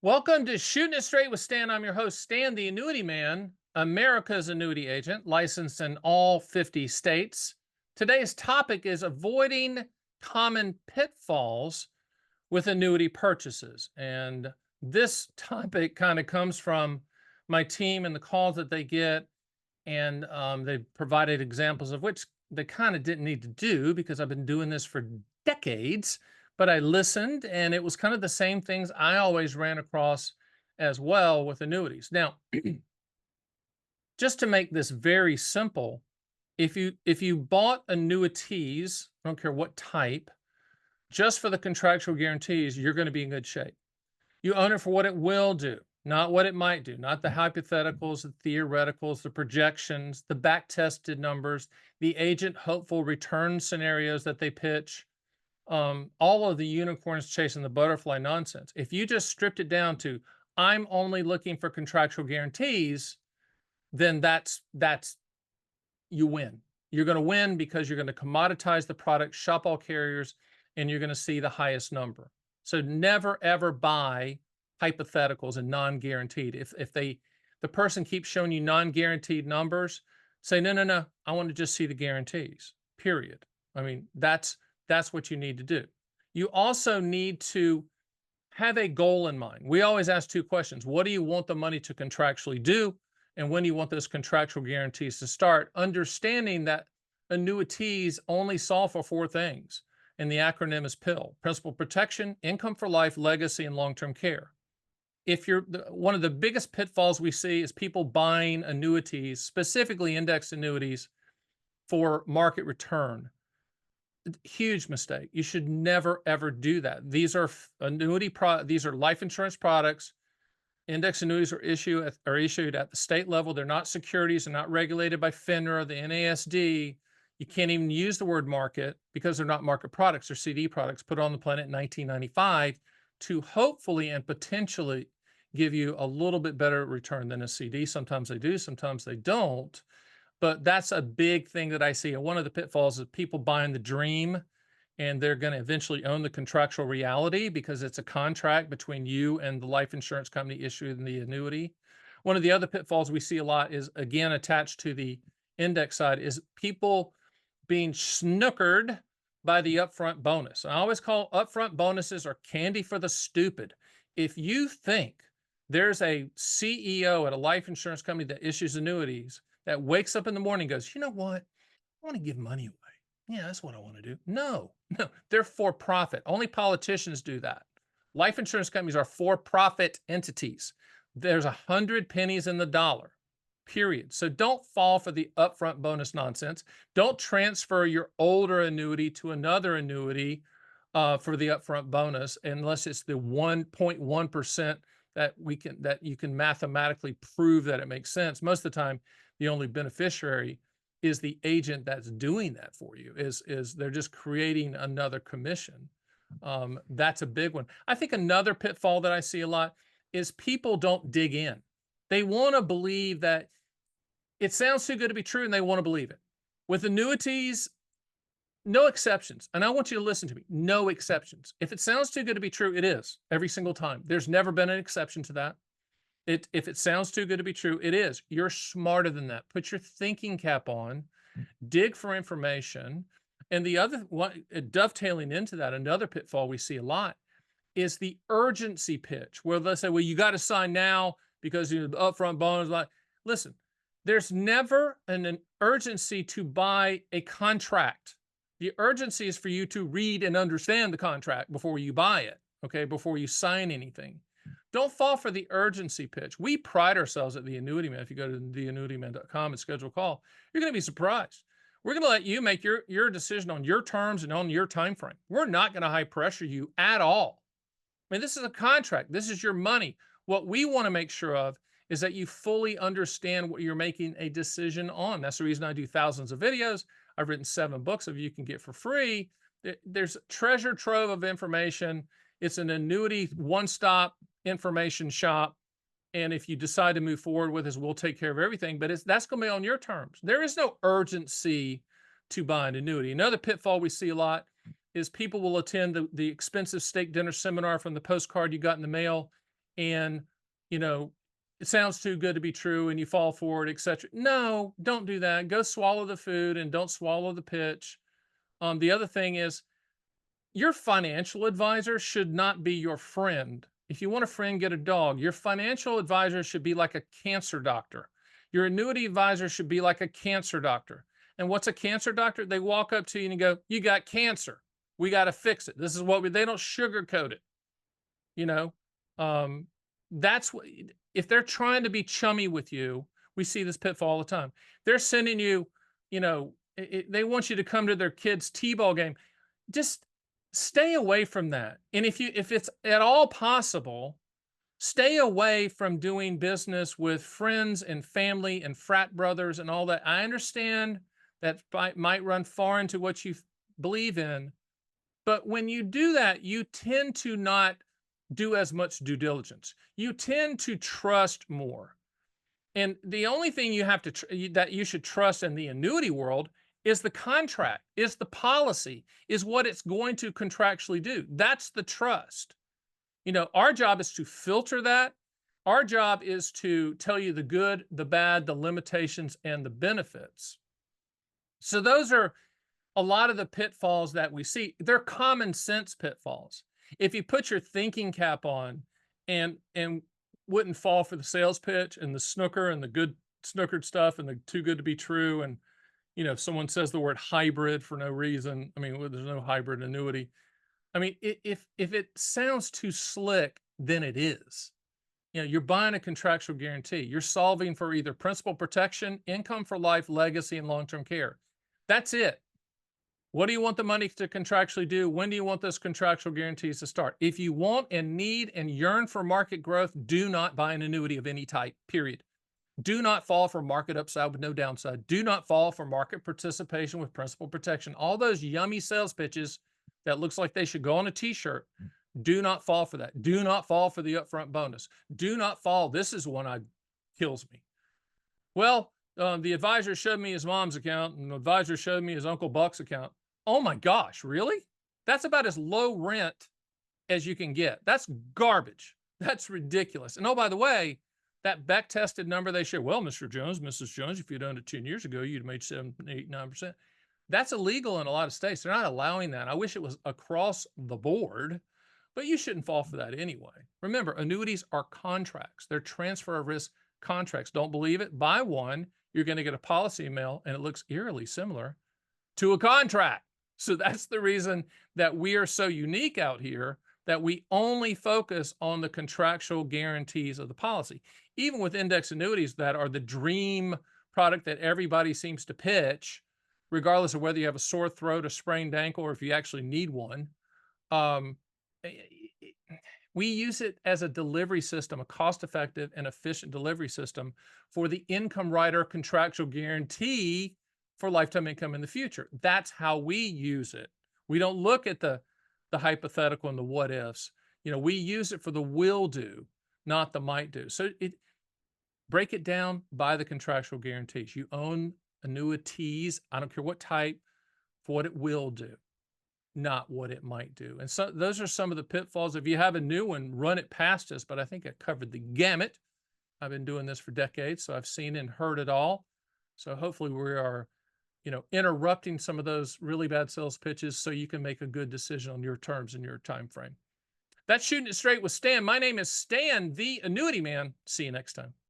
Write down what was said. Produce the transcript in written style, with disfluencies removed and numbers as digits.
Welcome to Shooting It Straight with Stan. I'm your host, Stan, the Annuity Man, America's annuity agent, licensed in all 50 states. Today's topic is avoiding common pitfalls with annuity purchases. And this topic kind of comes from my team and the calls that they get. And they provided examples of which they kind of didn't need to do because I've been doing this for decades. But I listened, and it was kind of the same things I always ran across as well with annuities. Now, just to make this very simple, if you bought annuities, I don't care what type, just for the contractual guarantees, you're going to be in good shape. You own it for what it will do, not what it might do, not the hypotheticals, the theoreticals, the projections, the back tested numbers, the agent hopeful return scenarios that they pitch, all of the unicorns chasing the butterfly nonsense. If you just stripped it down to, I'm only looking for contractual guarantees, then that's you win. You're going to win because you're going to commoditize the product, shop all carriers, and you're going to see the highest number. So never ever buy hypotheticals and non-guaranteed. If the person keeps showing you non-guaranteed numbers, say no, no, no. I want to just see the guarantees. Period. I mean, that's what you need to do. You also need to have a goal in mind. We always ask two questions. What do you want the money to contractually do? And when do you want those contractual guarantees to start? Understanding that annuities only solve for four things. And the acronym is PILL: principal protection, income for life, legacy, and long-term care. If you're one of the biggest pitfalls we see is people buying annuities, specifically index annuities, for market return. Huge mistake. You should never ever do that. These are these are life insurance products. Index annuities are issued at the state level. They're not securities. They're not regulated by FINRA, the NASD. You can't even use the word market because they're not market products. They're CD products put on the planet in 1995 to hopefully and potentially give you a little bit better return than a CD. Sometimes they do, sometimes they don't. But that's a big thing that I see. And one of the pitfalls is people buying the dream, and they're going to eventually own the contractual reality because it's a contract between you and the life insurance company issuing the annuity. One of the other pitfalls we see a lot is, again, attached to the index side, is people being snookered by the upfront bonus. I always call upfront bonuses are candy for the stupid. If you think there's a CEO at a life insurance company that issues annuities that wakes up in the morning and goes, you know what? I want to give money away. Yeah, that's what I want to do. No, no, they're for profit. Only politicians do that. Life insurance companies are for profit entities. There's 100 pennies in the dollar, period. So don't fall for the upfront bonus nonsense. Don't transfer your older annuity to another annuity for the upfront bonus unless it's the 1.1% that you can mathematically prove that it makes sense. Most of the time, the only beneficiary is the agent that's doing that for you. Is they're just creating another commission. That's a big one. I think another pitfall that I see a lot is people don't dig in. They want to believe that it sounds too good to be true, and they want to believe it. With annuities, no exceptions. And I want you to listen to me. No exceptions. If it sounds too good to be true, it is every single time. There's never been an exception to that. If it sounds too good to be true, it is. You're smarter than that. Put your thinking cap on, dig for information. And the other one, dovetailing into that, another pitfall we see a lot is the urgency pitch, where they say, well, you got to sign now because you know, upfront bonus. Like, listen, there's never an urgency to buy a contract. The urgency is for you to read and understand the contract before you buy it, okay, before you sign anything. Don't fall for the urgency pitch. We pride ourselves at the Annuity Man. If you go to theannuityman.com and schedule a call, you're going to be surprised. We're going to let you make your decision on your terms and on your time frame. We're not going to high pressure you at all. I mean, this is a contract. This is your money. What we want to make sure of is that you fully understand what you're making a decision on. That's the reason I do thousands of videos. I've written 7 books that you can get for free. There's a treasure trove of information. It's an annuity one-stop information shop. And if you decide to move forward with us, we'll take care of everything. But that's going to be on your terms. There is no urgency to buy an annuity. Another pitfall we see a lot is people will attend the expensive steak dinner seminar from the postcard you got in the mail, and, you know, it sounds too good to be true and you fall for it, etc. No, don't do that. Go swallow the food and don't swallow the pitch. The other thing is your financial advisor should not be your friend. If you want a friend, get a dog. Your financial advisor should be like a cancer doctor. Your annuity advisor should be like a cancer doctor. And what's a cancer doctor? They walk up to you and go, "You got cancer. We got to fix it. This is what they don't sugarcoat it." You know, um, that's what, if they're trying to be chummy with you, we see this pitfall all the time. They're sending you, they want you to come to their kids' T-ball game. Just stay away from that. And if it's at all possible, stay away from doing business with friends and family and frat brothers and all that. I understand that might run far into what you believe in, but when you do that, you tend to not do as much due diligence. You tend to trust more. And the only thing you have to that you should trust in the annuity world is the contract, is the policy, is what it's going to contractually do. That's the trust. Our job is to filter that. Our job is to tell you the good, the bad, the limitations, and the benefits. So those are a lot of the pitfalls that we see. They're common sense pitfalls. If you put your thinking cap on and wouldn't fall for the sales pitch and the snooker and the good snookered stuff and the too good to be true, and if someone says the word hybrid for no reason, I mean, there's no hybrid annuity. I mean, if it sounds too slick, then it is. You're buying a contractual guarantee. You're solving for either principal protection, income for life, legacy, and long-term care. That's it. What do you want the money to contractually do? When do you want those contractual guarantees to start? If you want and need and yearn for market growth, do not buy an annuity of any type, period. Do not fall for market upside with no downside. Do not fall for market participation with principal protection. All those yummy sales pitches that looks like they should go on a t-shirt. Do not fall for that. Do not fall for the upfront bonus. Do not fall. This is one that kills me. Well, the advisor showed me his mom's account and the advisor showed me his Uncle Buck's account. Oh my gosh, really? That's about as low rent as you can get. That's garbage. That's ridiculous. And oh, by the way, that Beck tested number they share, well, Mr. Jones, Mrs. Jones, if you'd owned it 10 years ago, you'd have made 7, 8, 9%. That's illegal in a lot of states. They're not allowing that. I wish it was across the board, but you shouldn't fall for that anyway. Remember, annuities are contracts. They're transfer of risk contracts. Don't believe it? Buy one. You're going to get a policy mail, and it looks eerily similar to a contract. So that's the reason that we are so unique out here, that we only focus on the contractual guarantees of the policy. Even with index annuities that are the dream product that everybody seems to pitch, regardless of whether you have a sore throat, a sprained ankle, or if you actually need one, we use it as a delivery system, a cost-effective and efficient delivery system for the income rider contractual guarantee for lifetime income in the future. That's how we use it. We don't look at the hypothetical and the what ifs. We use it for the will do, not the might do. So break it down by the contractual guarantees. You own annuities, I don't care what type, for what it will do, not what it might do. And so those are some of the pitfalls. If you have a new one, run it past us, but I think I covered the gamut. I've been doing this for decades, so I've seen and heard it all. So hopefully we are, interrupting some of those really bad sales pitches so you can make a good decision on your terms and your time frame. That's Shooting It Straight with Stan. My name is Stan, the Annuity Man. See you next time.